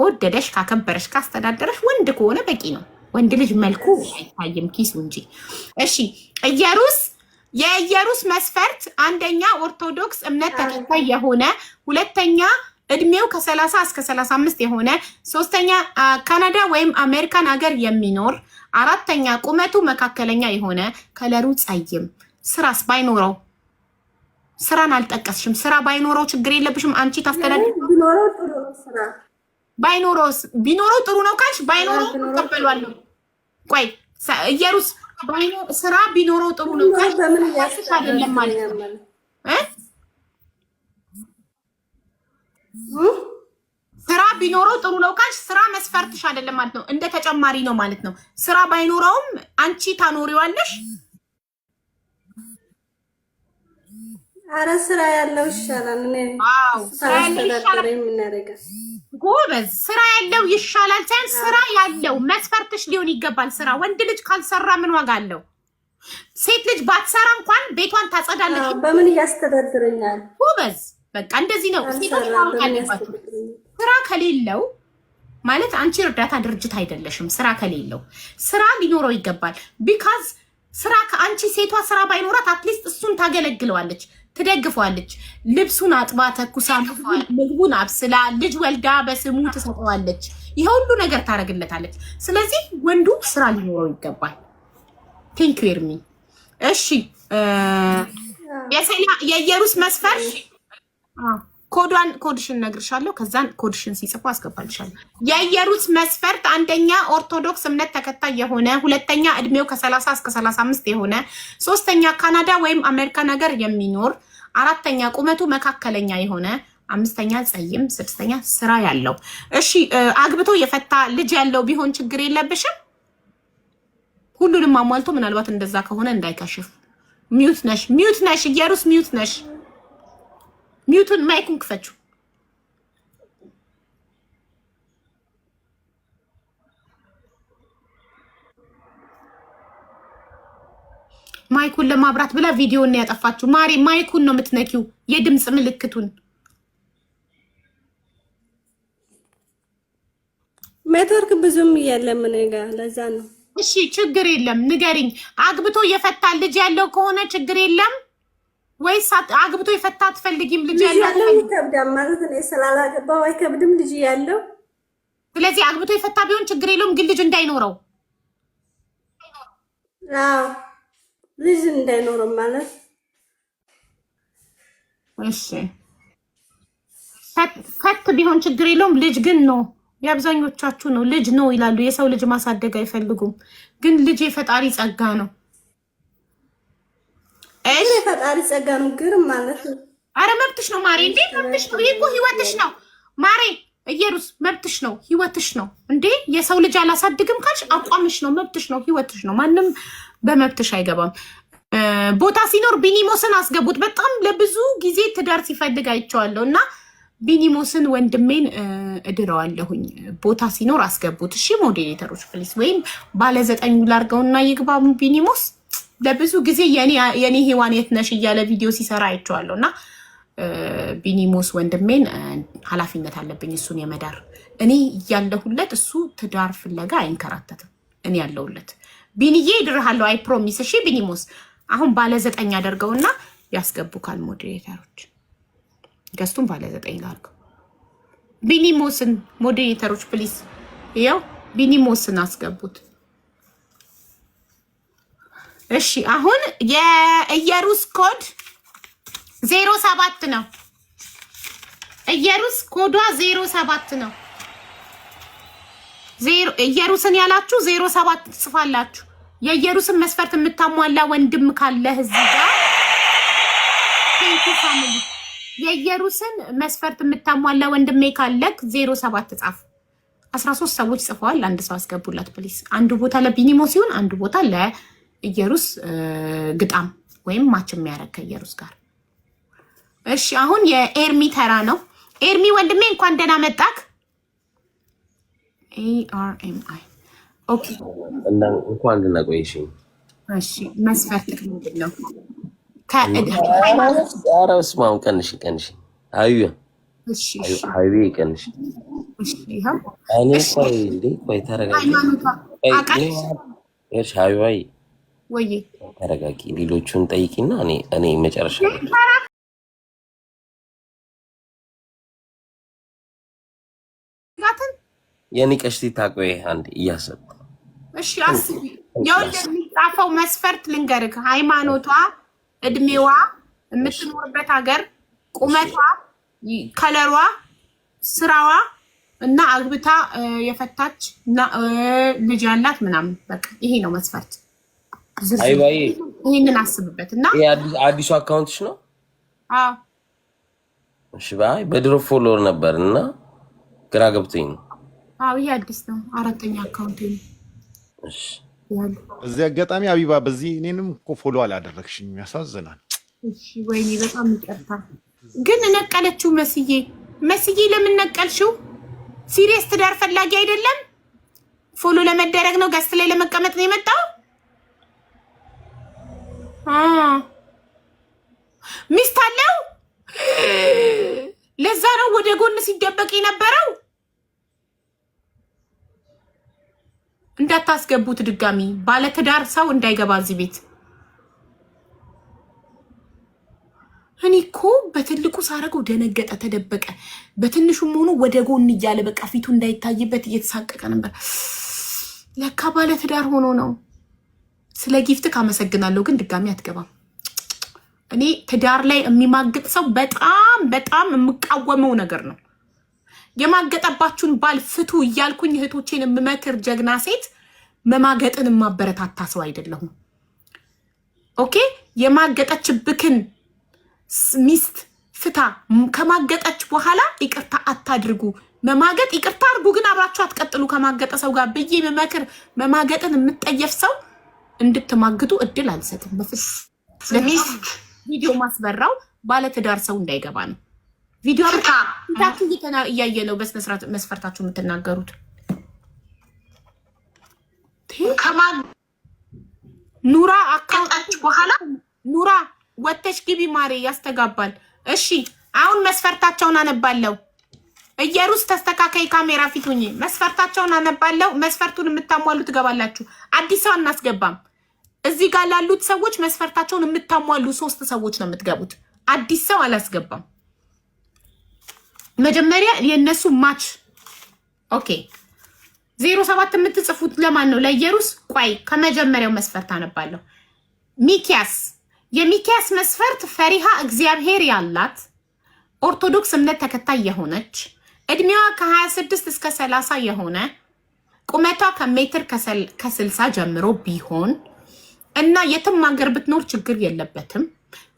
ከወደደሽ ካከበረሽ ካስተዳደረሽ ወንድ ከሆነ በቂ ነው። ወንድ ልጅ መልኩ አይታይም ኪሱ እንጂ። እሺ የኢየሩስ መስፈርት አንደኛ ኦርቶዶክስ እምነት ተከታይ የሆነ፣ ሁለተኛ እድሜው ከ30 እስከ 35 የሆነ፣ ሶስተኛ ካናዳ ወይም አሜሪካን ሀገር የሚኖር፣ አራተኛ ቁመቱ መካከለኛ የሆነ፣ ከለሩ ጸይም። ስራስ ባይኖረው? ስራን አልጠቀስሽም። ስራ ባይኖረው ችግር የለብሽም አንቺ ታስተዳድሪ። ቢኖረው ጥሩ ነው ካልሽ ባይኖረው ተቀበሏለሁ። ቆይ ኢየሩስ ስራ ቢኖረው ጥሩ ነው ካልሽ አይደለም ማለት ነው ስራ ቢኖረው ጥሩ ነው ካልሽ ስራ መስፈርትሽ አይደለም ማለት ነው። እንደ ተጨማሪ ነው ማለት ነው። ስራ ባይኖረውም አንቺ ታኖሪዋለሽ። አረ ስራ ያለው ይሻላል። ስራ ያለው ይሻላል። ጎበዝ ስራ ያለው ይሻላል ሳይሆን ስራ ያለው መስፈርትሽ ሊሆን ይገባል። ስራ ወንድ ልጅ ካልሰራ ምን ዋጋ አለው? ሴት ልጅ ባትሰራ እንኳን ቤቷን ታጸዳለች። በምን ያስተዳድረኛል? ጎበዝ በቃ እንደዚህ ነው። ሴቶች ማወቅ አለባችሁ። ስራ ከሌለው ማለት አንቺ እርዳታ ድርጅት አይደለሽም። ስራ ከሌለው ስራ ሊኖረው ይገባል። ቢካዝ ስራ ከአንቺ ሴቷ ስራ ባይኖራት አትሊስት እሱን ታገለግለዋለች፣ ትደግፈዋለች። ልብሱን አጥባ ተኩሳ ምግቡን አብስላ ልጅ ወልዳ በስሙ ትሰጠዋለች። ይሄ ሁሉ ነገር ታደርግለታለች። ስለዚህ ወንዱ ስራ ሊኖረው ይገባል። ቴንክ ዩ ኤርሚ። እሺ የኢየሩስ መስፈርት ኮድሽን ነግርሻለሁ። ከዛን ኮድሽን ሲጽፉ አስገባልሻለሁ። የኢየሩስ መስፈርት አንደኛ ኦርቶዶክስ እምነት ተከታይ የሆነ፣ ሁለተኛ እድሜው ከ30 እስከ 35 የሆነ፣ ሶስተኛ ካናዳ ወይም አሜሪካን ሀገር የሚኖር፣ አራተኛ ቁመቱ መካከለኛ የሆነ፣ አምስተኛ ጸይም፣ ስድስተኛ ስራ ያለው። እሺ አግብቶ የፈታ ልጅ ያለው ቢሆን ችግር የለብሽም። ሁሉንም አሟልቶ ምናልባት እንደዛ ከሆነ እንዳይከሽፍ። ሚዩት ነሽ ኢየሩስ ሚዩት ነሽ። ሚዩቱን ማይኩን ክፈችው። ማይኩን ለማብራት ብላ ቪዲዮን ያጠፋችሁ ማሪ። ማይኩን ነው የምትነኪው፣ የድምጽ ምልክቱን። ኔትወርክ ብዙም የለም እኔ ጋር ለዛ ነው። እሺ ችግር የለም ንገሪኝ። አግብቶ የፈታ ልጅ ያለው ከሆነ ችግር የለም ወይስ አግብቶ የፈታ አትፈልጊም? ልጅ ያለው ይከብዳል ማለት ነው። ስላላገባው አይከብድም ልጅ ያለው። ስለዚህ አግብቶ የፈታ ቢሆን ችግር የለውም፣ ግን ልጅ እንዳይኖረው። አዎ ልጅ እንዳይኖረው ማለት እሺ። ፈት ቢሆን ችግር የለውም፣ ልጅ ግን ነው። የአብዛኞቻችሁ ነው ልጅ ነው ይላሉ። የሰው ልጅ ማሳደግ አይፈልጉም፣ ግን ልጅ የፈጣሪ ጸጋ ነው። እኔ ፈጣሪ ጸጋ ነው ግን ማለት ነው። አረ መብትሽ ነው ማሬ። እንዴ መብትሽ ነው። ይሄ እኮ ህይወትሽ ነው ማሬ። ኢየሩስ መብትሽ ነው፣ ህይወትሽ ነው። እንዴ የሰው ልጅ አላሳድግም ካልሽ አቋምሽ ነው፣ መብትሽ ነው፣ ህይወትሽ ነው። ማንም በመብትሽ አይገባም። ቦታ ሲኖር ቢኒሞስን አስገቡት። በጣም ለብዙ ጊዜ ትዳር ሲፈልግ አይቼዋለሁ እና ቢኒሞስን ወንድሜን እድረዋለሁኝ። ቦታ ሲኖር አስገቡት። እሺ ሞዴሬተሮች ፕሊስ። ወይም ባለ9 ላርገውና ይግባ ቢኒሞስ። ለብዙ ጊዜ የኔ ሔዋን የት ነሽ እያለ ቪዲዮ ሲሰራ አይቼዋለሁ እና ቢኒሞስ ወንድሜን ኃላፊነት አለብኝ እሱን የመዳር። እኔ ያለሁለት እሱ ትዳር ፍለጋ አይንከራተትም። እኔ ያለሁለት ቢኒዬ ይድርሃለሁ። አይ ፕሮሚስ። እሺ ቢኒሞስ አሁን ባለ9 አደርገውና ያስገቡካል ሞዴሬተሮች። ገስቱን ባለ9 ላርገው። ቢኒሞስን ሞዴሬተሮች ፕሊስ። ይኸው ቢኒሞስን አስገቡት። እሺ አሁን የኢየሩስ ኮድ 07 ነው። ኢየሩስ ኮዷ 07 ነው። ኢየሩስን ያላችሁ 07 ትጽፋላችሁ። የኢየሩስን መስፈርት የምታሟላ ወንድም ካለ እዚህ ጋር ቴንኪ ፋሚሊ። የኢየሩስን መስፈርት የምታሟላ ወንድሜ ካለክ 07 ጻፍ። 13 ሰዎች ጽፈዋል። አንድ ሰው አስገቡላት ፕሊስ። አንዱ ቦታ ለቢኒሞ ሲሆን አንዱ ቦታ ለኢየሩስ ግጣም ወይም ማች የሚያረግ ከኢየሩስ ጋር። እሺ አሁን የኤርሚ ተራ ነው። ኤርሚ ወንድሜ እንኳን ደህና መጣክ። ARMI ኦኬ እና እንኳን ደህና ቆይሽኝ። እሺ መስፈርት ምንድን ነው? ኧረ በስመ አብ ቀንሽ። አዩ እሺ ሀይቤ ይቀንሽ። እሺ ይሄው እኔ ቆይ ተረጋጊ። እሺ ሀይባይ ወይ ተረጋጊ። ሌሎቹን ጠይቂና እኔ መጨረሻ የኔ ቀሽቲ ታቆይ አንድ እያሰብኩ። እሺ አስቢ። የወለድ የሚጻፈው መስፈርት ልንገርህ። ሃይማኖቷ፣ እድሜዋ፣ የምትኖርበት ሀገር፣ ቁመቷ፣ ከለሯ፣ ስራዋ እና አግብታ የፈታች እና ልጅ ያላት ምናምን በቃ ይሄ ነው መስፈርት። አይባይ ይሄንን አስብበት እና አዲሱ አካውንትሽ ነው? አዎ። እሺ ባይ በድሮ ፎሎወር ነበር እና ግራ ገብቶኝ ነው። አዎ ይሄ አዲስ ነው። 4ኛ አካውንት ነው። እሺ እዚህ አጋጣሚ አቢባ በዚህ እኔንም እኮ ፎሎ አላደረግሽኝ፣ ያሳዝናል። እሺ ወይኔ በጣም ይቅርታ። ግን ነቀለችው መስዬ ለምን ነቀልሽው? ሲሪየስ ትዳር ፈላጊ አይደለም። ፎሎ ለመደረግ ነው፣ ገስት ላይ ለመቀመጥ ነው የመጣው። ሚስት አለው። ለዛ ነው ወደ ጎን ሲደበቅ የነበረው። እንዳታስገቡት ድጋሚ ባለትዳር ሰው እንዳይገባ እዚህ ቤት። እኔ እኮ በትልቁ ሳረገው ደነገጠ፣ ተደበቀ። በትንሹም ሆኖ ወደ ጎን እያለ በቃ ፊቱ እንዳይታይበት እየተሳቀቀ ነበር። ለካ ባለትዳር ሆኖ ነው። ስለ ጊፍት ካመሰግናለሁ፣ ግን ድጋሚ አትገባም። እኔ ትዳር ላይ የሚማግጥ ሰው በጣም የምቃወመው ነገር ነው። የማገጠባችሁን ባል ፍቱ እያልኩኝ እህቶቼን የምመክር ጀግና ሴት፣ መማገጥን የማበረታታ ሰው አይደለሁም። ኦኬ። የማገጠችብክን ሚስት ፍታ። ከማገጠች በኋላ ይቅርታ አታድርጉ። መማገጥ ይቅርታ አድርጉ፣ ግን አብራችሁ አትቀጥሉ ከማገጠ ሰው ጋር ብዬ መመክር። መማገጥን የምትጠየፍ ሰው እንድትማግጡ እድል አልሰጥም። ለሚስት ቪዲዮ ማስበራው ባለትዳር ሰው እንዳይገባ ነው። ቪዲዮ ታችሁ እያየ ነው በስነስርዓት መስፈርታችሁ የምትናገሩት። ኑራ አካውንታችሁ በኋላ ኑራ ወተሽ ግቢ ማሬ፣ ያስተጋባል። እሺ አሁን መስፈርታቸውን አነባለሁ። እየሩስ ተስተካካይ ካሜራ ፊት ሁኚ። መስፈርታቸውን አነባለሁ። መስፈርቱን የምታሟሉ ትገባላችሁ። አዲስ ሰው አናስገባም። እዚህ ጋር ላሉት ሰዎች መስፈርታቸውን የምታሟሉ 3 ሰዎች ነው የምትገቡት። አዲስ ሰው አላስገባም። መጀመሪያ የነሱ ማች ኦኬ። 07 የምትጽፉት ለማን ነው? ለኢየሩስ። ቆይ ከመጀመሪያው መስፈርት አነባለሁ። ሚኪያስ፣ የሚኪያስ መስፈርት ፈሪሃ እግዚአብሔር ያላት፣ ኦርቶዶክስ እምነት ተከታይ የሆነች፣ እድሜዋ ከ26 እስከ 30 የሆነ፣ ቁመቷ ከሜትር ከ60 ጀምሮ ቢሆን እና የትም ሀገር ብትኖር ችግር የለበትም።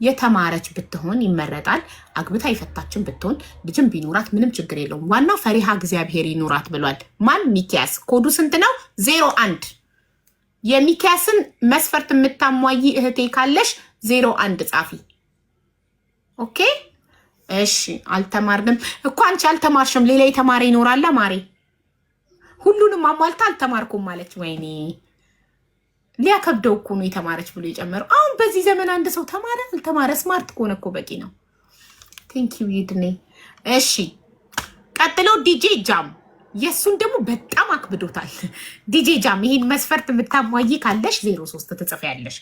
የተማረች ብትሆን ይመረጣል። አግብታ የፈታችን ብትሆን ልጅም ቢኖራት ምንም ችግር የለውም። ዋናው ፈሪሃ እግዚአብሔር ይኑራት ብሏል። ማን? ሚኪያስ። ኮዱ ስንት ነው? 01። የሚኪያስን መስፈርት የምታሟይ እህቴ ካለሽ 01 ጻፊ። ኦኬ እሺ። አልተማርንም እኮ አንቺ አልተማርሽም። ሌላ የተማረ ይኖራል ማሬ። ሁሉንም አሟልታ አልተማርኩም ማለች። ወይኔ ሊያከብደው እኮ ነው የተማረች ብሎ የጨመረው። አሁን በዚህ ዘመን አንድ ሰው ተማረ አልተማረ ስማርት ከሆነ እኮ በቂ ነው። ቴንኪው ይድኔ። እሺ ቀጥሎ ዲጄ ጃም፣ የእሱን ደግሞ በጣም አክብዶታል። ዲጄ ጃም ይህን መስፈርት የምታሟይ ካለሽ 03 ትጽፊያለሽ።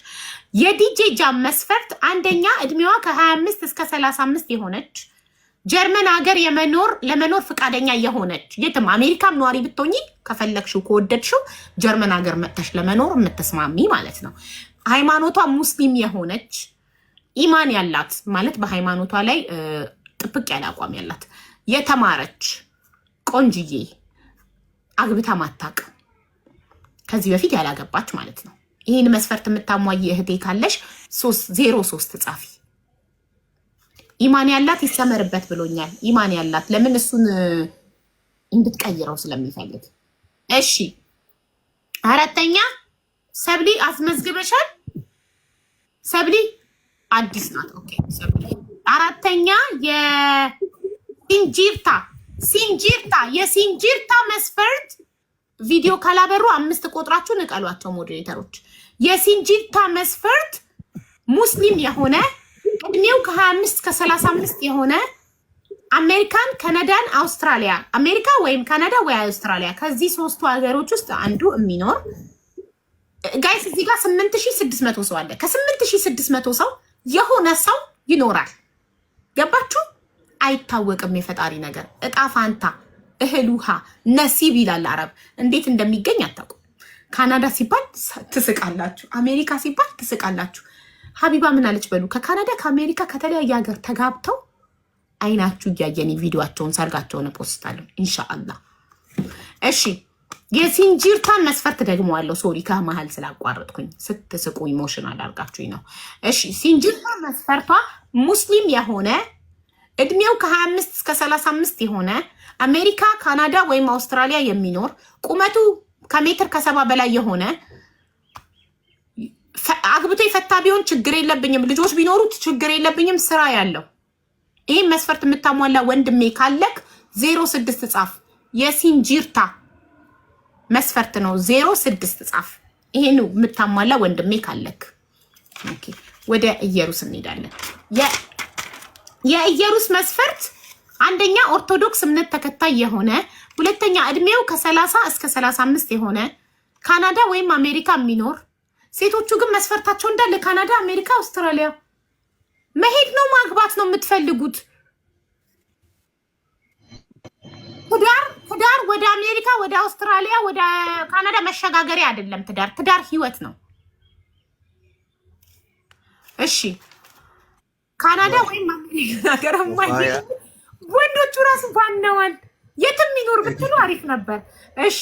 የዲጄ ጃም መስፈርት አንደኛ እድሜዋ ከ25 እስከ 35 የሆነች፣ ጀርመን ሀገር ለመኖር ፈቃደኛ የሆነች፣ የትም አሜሪካም ነዋሪ ብትሆኚ ከፈለግሽው ከወደድሽው ጀርመን ሀገር መጥተሽ ለመኖር የምትስማሚ ማለት ነው። ሃይማኖቷ ሙስሊም የሆነች፣ ኢማን ያላት ማለት በሃይማኖቷ ላይ ጥብቅ ያለ አቋም ያላት፣ የተማረች፣ ቆንጅዬ፣ አግብታ ማታቅ፣ ከዚህ በፊት ያላገባች ማለት ነው። ይህን መስፈርት የምታሟይ እህቴ ካለሽ 03 ጻፊ። ኢማን ያላት ይሰመርበት ብሎኛል። ኢማን ያላት ለምን እሱን እንድትቀይረው ስለሚፈልግ። እሺ 4ኛ ሰብሊ አስመዝግበሻል? ሰብሊ አዲስ ናት። ኦኬ ሰብሊ 4ኛ የሲንጂርታ መስፈርት ቪዲዮ ካላበሩ 5 ቁጥራችሁን እቀሏቸው ሞዴሬተሮች። የሲንጂርታ መስፈርት ሙስሊም የሆነ እድሜው ከ25 እስከ 35 የሆነ አሜሪካን፣ ካናዳን፣ አውስትራሊያ አሜሪካ ወይም ካናዳ ወይ አውስትራሊያ ከዚህ ሶስቱ ሀገሮች ውስጥ አንዱ የሚኖር ጋይስ እዚህ ጋር 8600 ሰው አለ። ከ8600 ሰው የሆነ ሰው ይኖራል። ገባችሁ? አይታወቅም የፈጣሪ ነገር እጣ ፋንታ እህል ውሃ ነሲብ ይላል አረብ። እንዴት እንደሚገኝ አታውቁም። ካናዳ ሲባል ትስቃላችሁ፣ አሜሪካ ሲባል ትስቃላችሁ። ሀቢባ ምን አለች በሉ። ከካናዳ ከአሜሪካ ከተለያየ ሀገር ተጋብተው አይናችሁ እያየን ቪዲዮአቸውን ሰርጋቸውን ፖስታለሁ ኢንሻአላህ። እሺ የሲንጂርታን መስፈርት ደግመዋለሁ። ሶሪ ከመሀል ስላቋረጥኩኝ ስትስቁ ኢሞሽናል አድርጋችሁኝ ነው። እሺ ሲንጂርታን መስፈርቷ ሙስሊም የሆነ እድሜው ከ25 እስከ 35 የሆነ አሜሪካ፣ ካናዳ ወይም አውስትራሊያ የሚኖር ቁመቱ ከሜትር ከ70 በላይ የሆነ አግብቶ የፈታ ቢሆን ችግር የለብኝም፣ ልጆች ቢኖሩት ችግር የለብኝም፣ ስራ ያለው ይሄን መስፈርት የምታሟላ ወንድሜ ካለክ 06 ጻፍ። የሲንጂርታ መስፈርት ነው 06 ጻፍ። ይሄን የምታሟላ ወንድሜ ካለክ ኦኬ። ወደ ኢየሩስ እንሄዳለን። የኢየሩስ መስፈርት አንደኛ ኦርቶዶክስ እምነት ተከታይ የሆነ፣ ሁለተኛ እድሜው ከ30 እስከ 35 የሆነ ካናዳ ወይም አሜሪካ የሚኖር። ሴቶቹ ግን መስፈርታቸው እንዳለ ካናዳ፣ አሜሪካ፣ አውስትራሊያ መሄድ ነው ማግባት ነው የምትፈልጉት። ትዳር ወደ አሜሪካ፣ ወደ አውስትራሊያ፣ ወደ ካናዳ መሸጋገሪያ አይደለም። ትዳር ህይወት ነው። እሺ ካናዳ ወይም አሜሪካ ሀገርማ ወንዶቹ ራሱ ባነዋል። የትም ይኖር ብትሉ አሪፍ ነበር። እሺ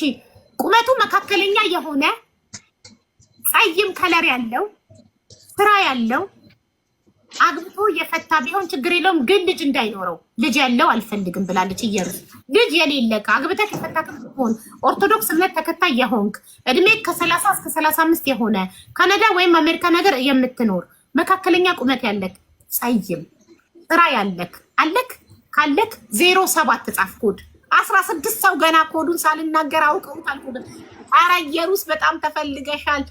ቁመቱ መካከለኛ የሆነ ፀይም ከለር ያለው ስራ ያለው አግብቶ የፈታ ቢሆን ችግር የለውም፣ ግን ልጅ እንዳይኖረው። ልጅ ያለው አልፈልግም ብላለች ኢየሩስ። ልጅ የሌለህ አግብተህ የፈታ ከሆነ ኦርቶዶክስ እምነት ተከታይ የሆንክ እድሜ ከ30 እስከ 35 የሆነ ካናዳ ወይም አሜሪካ ነገር የምትኖር መካከለኛ ቁመት ያለክ ፀይም ስራ ያለክ ካለክ 07 ጻፍ። ኮድ 16 ሰው ገና ኮዱን ሳልናገር አውቀውታል። ኮድ ኧረ ኢየሩስ በጣም ተፈልገሻል።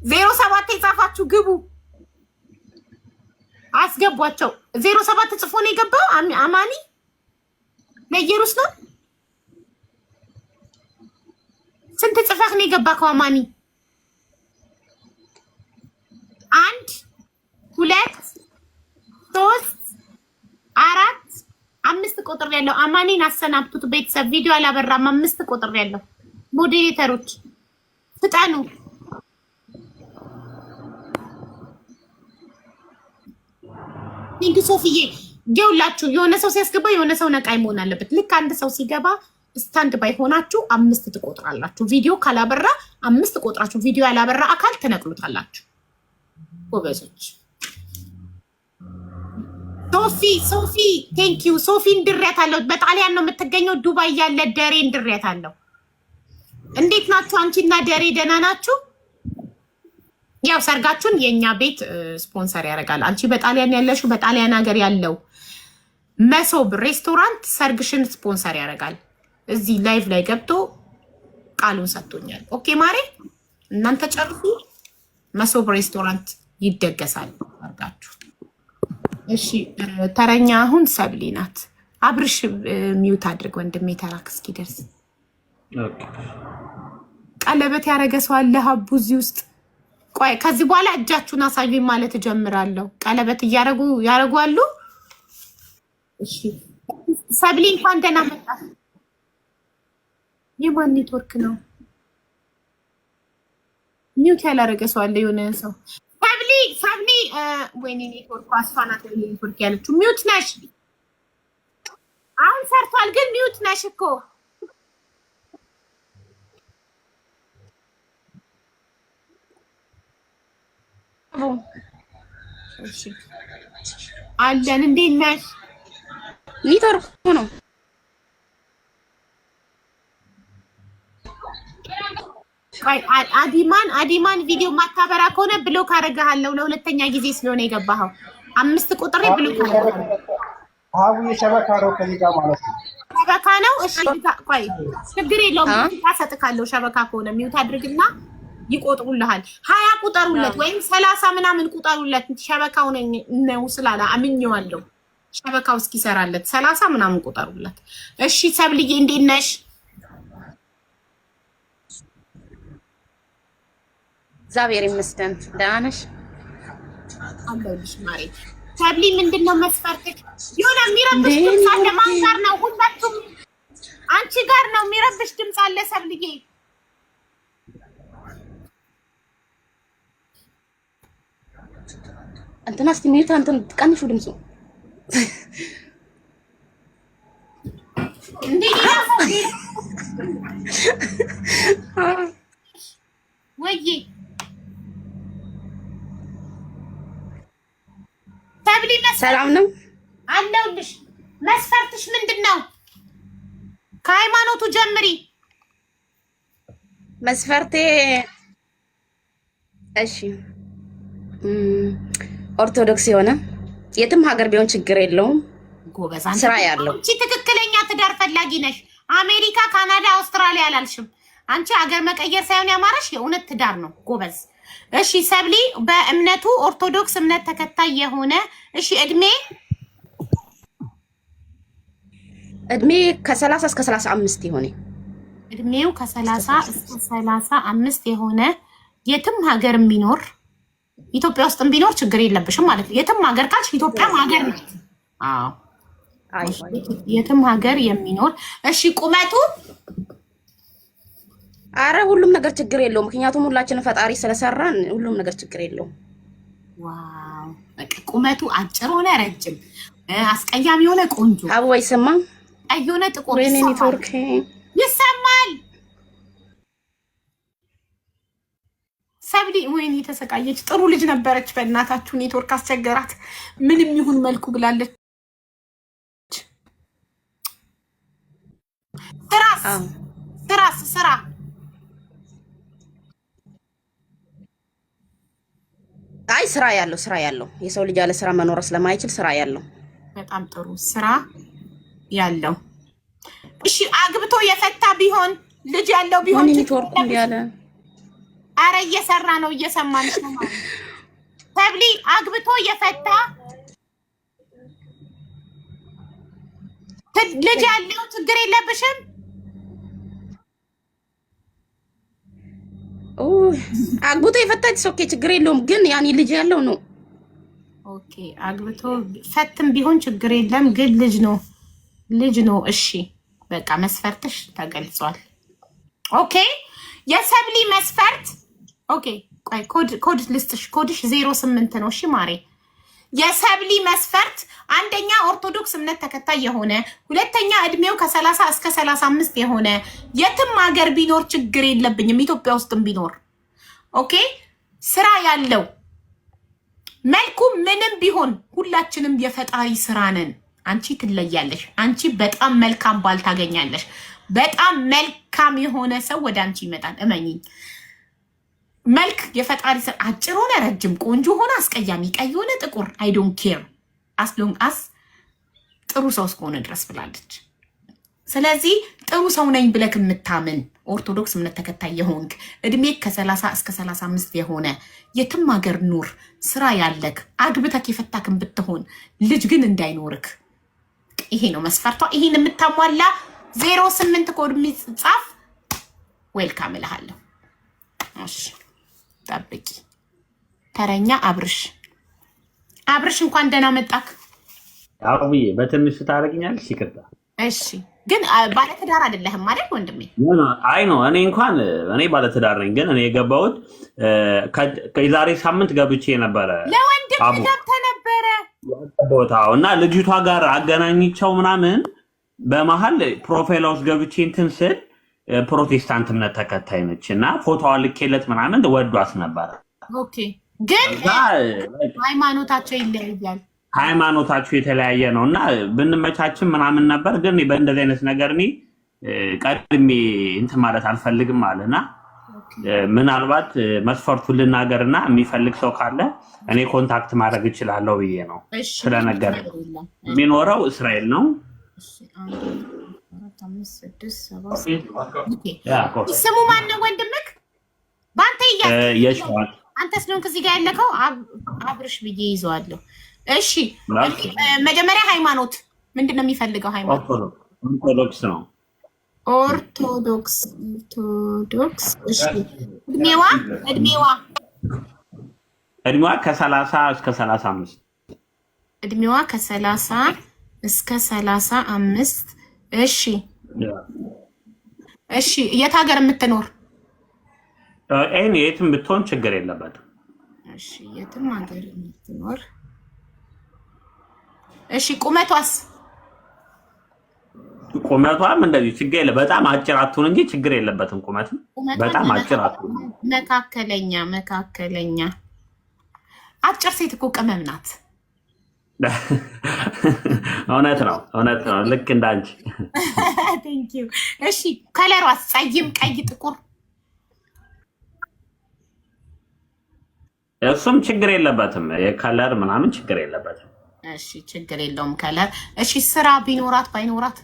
07 የጻፋችሁ ግቡ፣ አስገቧቸው። 07 ጽፎ ነው የገባው። አማኒ ለኢየሩስ ነው። ስንት ጽፈህ ነው የገባከው አማኒ? 1 2 3 4 5 ቁጥር ያለው አማኒን አሰናብቱት። ቤተሰብ ቪዲዮ አላበራም። 5 ቁጥር ያለው ሞዴሬተሮች ፍጠኑ። ቲንክ ሶፊዬ ይኸውላችሁ፣ የሆነ ሰው ሲያስገባ የሆነ ሰው ነቃይ መሆን አለበት። ልክ አንድ ሰው ሲገባ ስታንድ ባይ ሆናችሁ 5 ትቆጥራላችሁ። ቪዲዮ ካላበራ 5 ቆጥራችሁ፣ ቪዲዮ ያላበራ አካል ትነቅሉታላችሁ። ጎበዞች። ሶፊ ቴንክ ዩ። ሶፊ እንድሬያታለሁ። በጣሊያን ነው የምትገኘው። ዱባይ ያለ ደሬ እንድሬያታለሁ። እንዴት ናችሁ? አንቺና ደሬ ደህና ናችሁ? ያው ሰርጋችሁን የኛ ቤት ስፖንሰር ያደርጋል። አንቺ በጣሊያን ያለሽው በጣሊያን ሀገር ያለው መሶብ ሬስቶራንት ሰርግሽን ስፖንሰር ያደርጋል። እዚህ ላይቭ ላይ ገብቶ ቃሉን ሰጥቶኛል። ኦኬ ማሬ እናንተ ጨርሱ። መሶብ ሬስቶራንት ይደገሳል አርጋችሁ። እሺ ተረኛ አሁን ሰብሊ ናት። አብርሽ ሚውት አድርግ ወንድሜ፣ ተራክ እስኪደርስ። ቀለበት ያደረገ ሰው አለ ሀቡ እዚህ ውስጥ? ቆይ ከዚህ በኋላ እጃችሁን አሳዩኝ ማለት እጀምራለሁ። ቀለበት ያረጉ። እሺ ሰብሊ እንኳን ደህና መጣሽ። የማን ኔትወርክ ነው? ሚውት ያላረገ ሰው አለ የሆነ ሰው። ሰብሊ ወይኔ ኔትወርክ አስፋናት። ኔትወርክ ያለችው ሚውት ነሽ። አሁን ሰርቷል ግን ሚውት ነሽ እኮ። እሺ አለን። እንዴት ነሽ? ኔትወርክ ነው። አዲማን ቪዲዮ ማታበራ ከሆነ ብሎክ አደርግሃለሁ። ለሁለተኛ ጊዜ ስለሆነ የገባኸው 5 ቁጥሬ ብሎክ አደርግሃለሁ። ሸበካ ነው ከዚህ ጋር ማለት ነው። ሸበካ ነው። እሺ ቆይ ችግር የለውም። ታሰጥካለሁ። ሸበካ ከሆነ ሚውት አድርግና ይቆጥሩልሃል። 20 ቁጠሩለት ወይም 30 ምናምን ቁጠሩለት። ሸበካው ነው ስላለ አምኜዋለሁ። ሸበካው እስኪሰራለት 30 ምናምን ቁጠሩለት። እሺ ሰብልዬ እንዴት ነሽ? እግዚአብሔር ይመስገን። ደህና ነሽ? አለሁልሽ ማሬ። ሰብሊ ምንድነው መስፈርትሽ? የሆነ የሚረብሽ ድምፅ አለ። ማን ጋር ነው? ሁላችሁም አንቺ ጋር ነው የሚረብሽ ድምፅ አለ ሰብልዬ። እንትና እስቲ ሚዩት አንተን ቀንሹ ድምፁ እንዴ ወይዬ ሰብሊ ሰላም ነው አለሁልሽ። መስፈርትሽ ምንድነው? ከሃይማኖቱ ጀምሪ። መስፈርቴ እሺ ኦርቶዶክስ የሆነ የትም ሀገር ቢሆን ችግር የለውም። ጎበዝ ስራ ያለው። አንቺ ትክክለኛ ትዳር ፈላጊ ነሽ። አሜሪካ፣ ካናዳ፣ አውስትራሊያ አላልሽም። አንቺ ሀገር መቀየር ሳይሆን ያማረሽ የእውነት ትዳር ነው። ጎበዝ። እሺ ሰብሊ በእምነቱ ኦርቶዶክስ እምነት ተከታይ የሆነ እሺ እድሜ ከ30 እስከ 35 የሆነ እድሜው ከ30 እስከ 35 የሆነ የትም ሀገር የሚኖር ኢትዮጵያ ውስጥ ቢኖር ችግር የለብሽም ማለት ነው። የትም ሀገር ካልሽ ኢትዮጵያም ሀገር ነው። አዎ የትም ሀገር የሚኖር እሺ ቁመቱ አረ ሁሉም ነገር ችግር የለውም። ምክንያቱም ሁላችንም ፈጣሪ ስለሰራን ሁሉም ነገር ችግር የለውም። ዋው በቃ ቁመቱ አጭር ሆነ ረጅም አስቀያሚ ሆነ ቆንጆ አበባ ይሰማ አየሆነ ጥቁር ኔትወርክ ይሰማል። ሰብሊ ወይኔ ተሰቃየች። ጥሩ ልጅ ነበረች። በእናታችሁ ኔትወርክ አስቸገራት። ምንም ይሁን መልኩ ብላለች። ስራ አይ ስራ ያለው የሰው ልጅ ያለ ስራ መኖር ስለማይችል ስራ ያለው። በጣም ጥሩ ስራ ያለው። እሺ አግብቶ የፈታ ቢሆን ልጅ ያለው ቢሆን ኔትወርክ ያለ አረ እየሰራ ነው እየሰማንሽ ነው ማለት ሰብሊ አግብቶ የፈታ ልጅ ያለው ችግር የለብሽም? አግብቶ የፈታች ኦኬ ችግር የለውም። ግን ያኔ ልጅ ያለው ነው። ኦኬ አግብቶ ፈትም ቢሆን ችግር የለም። ግን ልጅ ነው። እሺ በቃ መስፈርትሽ ተገልጿል። ኦኬ የሰብሊ መስፈርት ኦኬ ቆይ ኮድ ልስጥሽ። ኮድሽ 08 ነው። እሺ ማሬ የሰብሊ መስፈርት አንደኛ ኦርቶዶክስ እምነት ተከታይ የሆነ፣ ሁለተኛ እድሜው ከ30 እስከ 35 የሆነ፣ የትም ሀገር ቢኖር ችግር የለብኝም ኢትዮጵያ ውስጥም ቢኖር ኦኬ፣ ስራ ያለው፣ መልኩ ምንም ቢሆን ሁላችንም የፈጣሪ ስራ ነን። አንቺ ትለያለሽ። አንቺ በጣም መልካም ባል ታገኛለሽ። በጣም መልካም የሆነ ሰው ወደ አንቺ ይመጣል። እመኚኝ። መልክ የፈጣሪ ስራ። አጭር ሆነ ረጅም፣ ቆንጆ ሆነ አስቀያሚ፣ ቀይ ሆነ ጥቁር፣ አይ ዶንት ኬር አስ ሎንግ አስ ጥሩ ሰው እስከሆነ ድረስ ብላለች። ስለዚህ ጥሩ ሰው ነኝ ብለክ የምታምን ኦርቶዶክስ እምነት ተከታይ የሆንክ እድሜ ከ30 እስከ 35 የሆነ የትም ሀገር ኑር፣ ስራ ያለክ፣ አግብተክ የፈታክን ብትሆን ልጅ ግን እንዳይኖርክ፣ ይሄ ነው መስፈርቷ። ይሄን የምታሟላ 08 ኮድ የሚጻፍ ዌልካም እልሃለሁ። እሺ ጠብቂ። ተረኛ አብርሽ እንኳን ደህና መጣክ። አውብዬ በትንሹ ታደርግኛለሽ? ይቅርታ። እሺ ግን ባለትዳር አይደለህም ማለት ወንድሜ? አይ ነው እኔ ባለትዳር ነኝ። ግን እኔ የገባሁት ከዛሬ ሳምንት ገብቼ ነበረ። ለወንድም ገብተህ ነበረ ቦታው እና ልጅቷ ጋር አገናኝቸው ምናምን በመሀል ፕሮፋይል ውስጥ ገብቼ እንትን ስል ፕሮቴስታንት እምነት ተከታይ ነች እና ፎቶዋን ልኬለት ምናምን ወዷት ነበረ። ኦኬ ግን ሃይማኖታቸው ይለያያል። ሃይማኖታቸው የተለያየ ነው እና ብንመቻችን ምናምን ነበር። ግን በእንደዚህ አይነት ነገር እኔ ቀድሜ እንትን ማለት አልፈልግም አለና ምናልባት መስፈርቱን ልናገርና የሚፈልግ ሰው ካለ እኔ ኮንታክት ማድረግ እችላለሁ ብዬ ነው ስለነገር። የሚኖረው እስራኤል ነው። ስሙ ማነው ወንድምክ? በአንተ የሸዋል አንተ ስለሆንክ እዚህ ጋር ያለከው አብርሽ ብዬ ይዘዋለሁ። እሺ መጀመሪያ ሃይማኖት ምንድነው የሚፈልገው? ሃይማኖት ኦርቶዶክስ ነው። ኦርቶዶክስ። እሺ እድሜዋ ከ30 እስከ 35 እድሜዋ ከ30 እስከ 35 እሺ የት ሀገር የምትኖር? የትም ብትሆን ችግር የለበትም። እሺ የትም ሀገር የምትኖር። እሺ ቁመቷስ? ቁመቷም እንደዚህ ችግር የለ። በጣም አጭር አትሁን እንጂ ችግር የለበትም። ቁመትም በጣም አጭር አትሁን። መካከለኛ። አጭር ሴት እኮ ቅመም ናት። እውነት ነው። ልክ እንዳንቺ። ቴንክ ዩ። እሺ ከለሯስ? ፀይም፣ ቀይ፣ ጥቁር? እሱም ችግር የለበትም። የከለር ምናምን ችግር የለበትም። እሺ ችግር የለውም ከለር። እሺ ስራ ቢኖራት ባይኖራት?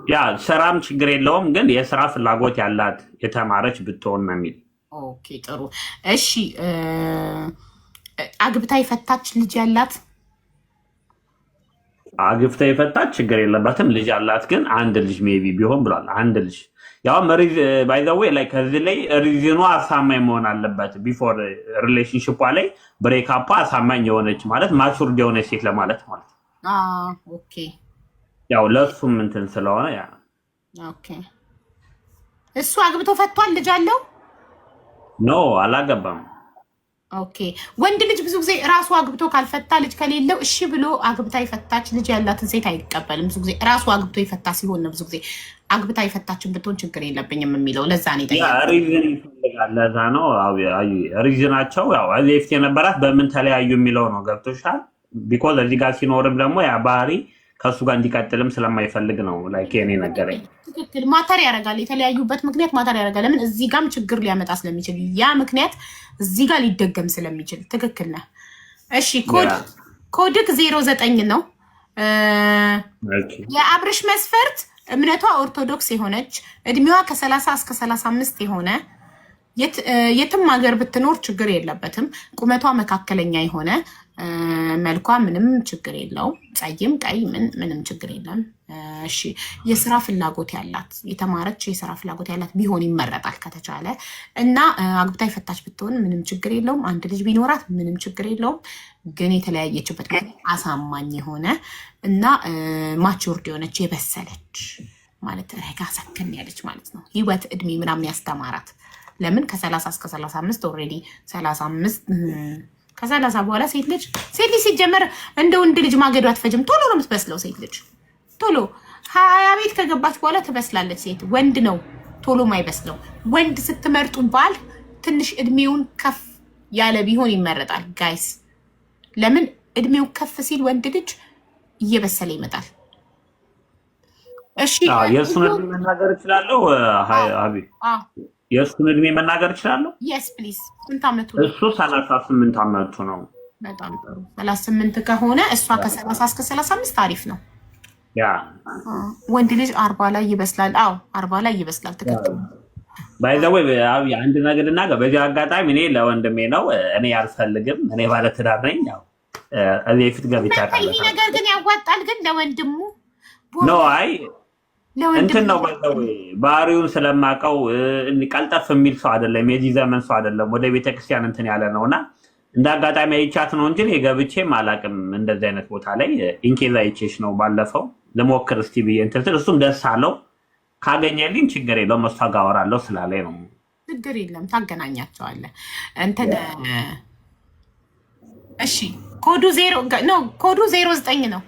ያ ስራም ችግር የለውም፣ ግን የስራ ፍላጎት ያላት የተማረች ብትሆን ነው የሚል። ኦኬ ጥሩ። እሺ አግብታ የፈታች ልጅ ያላት? አግብታ የፈታች ችግር የለበትም። ልጅ ያላት ግን አንድ ልጅ ሜቢ ቢሆን ብሏል። አንድ ልጅ ያው ባይ ዘ ዌይ ላይ ከዚህ ላይ ሪዝኑ አሳማኝ መሆን አለበት። ቢፎር ሪሌሽንሺፕ ላይ ብሬክአፕ አሳማኝ የሆነች ማለት ማቹርድ የሆነች ሴት ለማለት ማለት ነው። ኦኬ ያው ለሱም እንትን ስለሆነ ያ ኦኬ። እሱ አግብቶ ፈቷል? ልጅ አለው? ኖ አላገባም። ኦኬ ወንድ ልጅ ብዙ ጊዜ ራሱ አግብቶ ካልፈታ ልጅ ከሌለው እሺ ብሎ አግብታ የፈታች ልጅ ያላትን ሴት አይቀበልም። ብዙ ጊዜ ራሱ አግብቶ የፈታ ሲሆን ነው ብዙ ጊዜ አግብታ የፈታችን ብትሆን ችግር የለብኝም የሚለው። ለዛ ነው ሪዝን ይፈልጋል። ለዛ ነው ሪዝናቸው ያው ሌፍት የነበራት በምን ተለያዩ የሚለው ነው። ገብቶሻል? ቢኮዝ እዚህ ጋር ሲኖርም ደግሞ ያ ባህሪ ከሱ ጋር እንዲቀጥልም ስለማይፈልግ ነው። ላይክ እኔ ነገረኝ። ትክክል። ማተር ያደርጋል። የተለያዩበት ምክንያት ማተር ያደርጋል። ለምን? እዚህ ጋርም ችግር ሊያመጣ ስለሚችል ያ ምክንያት እዚህ ጋር ሊደገም ስለሚችል። ትክክል ነህ። እሺ ኮድክ 09 ነው። የአብርሽ መስፈርት እምነቷ ኦርቶዶክስ የሆነች እድሜዋ ከ30 እስከ 35 የሆነ የትም ሀገር ብትኖር ችግር የለበትም። ቁመቷ መካከለኛ የሆነ መልኳ ምንም ችግር የለውም። ፀይም፣ ቀይ ምንም ችግር የለም። እሺ የስራ ፍላጎት ያላት የተማረች የስራ ፍላጎት ያላት ቢሆን ይመረጣል ከተቻለ እና አግብታ የፈታች ብትሆን ምንም ችግር የለውም። አንድ ልጅ ቢኖራት ምንም ችግር የለውም። ግን የተለያየችበት አሳማኝ የሆነ እና ማቹርድ የሆነች የበሰለች ማለት ረጋ ሰከን ያለች ማለት ነው። ህይወት እድሜ ምናምን ያስተማራት። ለምን ከ30 እስከ 35 ኦልሬዲ 35 ከ30 በኋላ ሴት ልጅ ሲጀመር እንደ ወንድ ልጅ ማገዶ አትፈጅም። ቶሎ ነው የምትበስለው ሴት ልጅ ቶሎ 20 ቤት ከገባች በኋላ ትበስላለች። ሴት ወንድ ነው ቶሎ ማይበስለው። ወንድ ስትመርጡ ባል ትንሽ እድሜውን ከፍ ያለ ቢሆን ይመረጣል ጋይስ። ለምን? እድሜው ከፍ ሲል ወንድ ልጅ እየበሰለ ይመጣል። እሺ የእሱን እድሜ መናገር እችላለሁ? አቢ የእሱን እድሜ መናገር እችላለሁ? የስ ፕሊዝ። ስንት ዓመቱ ነው? እሱ 38 ዓመቱ ነው። በጣም ጥሩ። 38 ከሆነ እሷ ከ30 እስከ 35 አሪፍ ነው። ያ ወንድ ልጅ 40 ላይ ይበስላል። 40 ላይ ይበስላል። ትክክል። ባይ ዘ ወይ አንድ ነገር ልናገር በዚህ አጋጣሚ። እኔ ለወንድሜ ነው፣ እኔ አልፈልግም። እኔ ባለ ትዳር ነኝ። ያው እዚህ ፊት ገብቻለሁ። ይሄ ነገር ግን ያዋጣል። ግን ለወንድሙ ኖ አይ እንትን ነው ባለው ባህሪውን ስለማቀው ቀልጠፍ የሚል ሰው አይደለም። የዚህ ዘመን ሰው አይደለም። ወደ ቤተክርስቲያን እንትን ያለ ነውና እንደ አጋጣሚ አይቻት ነው እንጂ የገብቼም አላቅም እንደዚህ አይነት ቦታ ላይ ኢንኬዝ አይቼሽ ነው ባለፈው ልሞክር እስቲ ብዬ እንትን እሱም ደስ አለው። ካገኘልኝ ችግር የለውም እሷ ጋር አወራለሁ ስላለኝ ነው። ችግር የለም ታገናኛቸዋለህ እንትን። እሺ ኮዱ 09 ነው።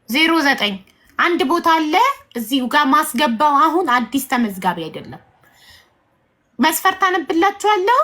09 አንድ ቦታ አለ እዚሁ ጋር ማስገባው። አሁን አዲስ ተመዝጋቢ አይደለም። መስፈርት አነብላችኋለሁ።